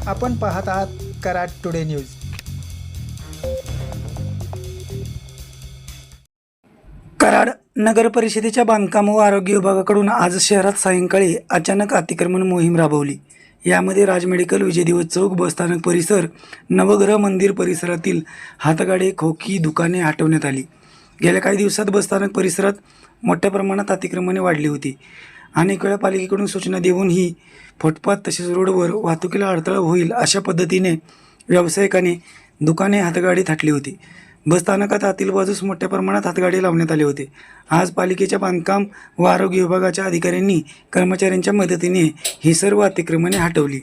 आपण पाहत आहात कराड टुडे न्यूज. कराड नगर परिषदेच्या बांधकाम व आरोग्य विभागाकडून आज शहरात सायंकाळी अचानक अतिक्रमण मोहीम राबवली. यामध्ये राज मेडिकल, विजय दिवस चौक, बसस्थानक परिसर, नवग्रह मंदिर परिसरातील हातगाडे, खोकी, दुकाने हटवण्यात आली. गेल्या काही दिवसात बसस्थानक परिसरात मोठ्या प्रमाणात अतिक्रमणे वाढली होती. अनेक वेळा पालिकेकडून सूचना देऊनही फुटपाथ तसेच रोडवर वाहतुकीला अडथळा होईल अशा पद्धतीने व्यावसायिकांनी दुकाने हातगाडी थाटली होती. बसस्थानकात आतील बाजूस मोठ्या प्रमाणात हातगाडी लावण्यात आले होते. आज पालिकेच्या बांधकाम व आरोग्य विभागाच्या अधिकाऱ्यांनी कर्मचाऱ्यांच्या मदतीने ही सर्व अतिक्रमणे हटवली.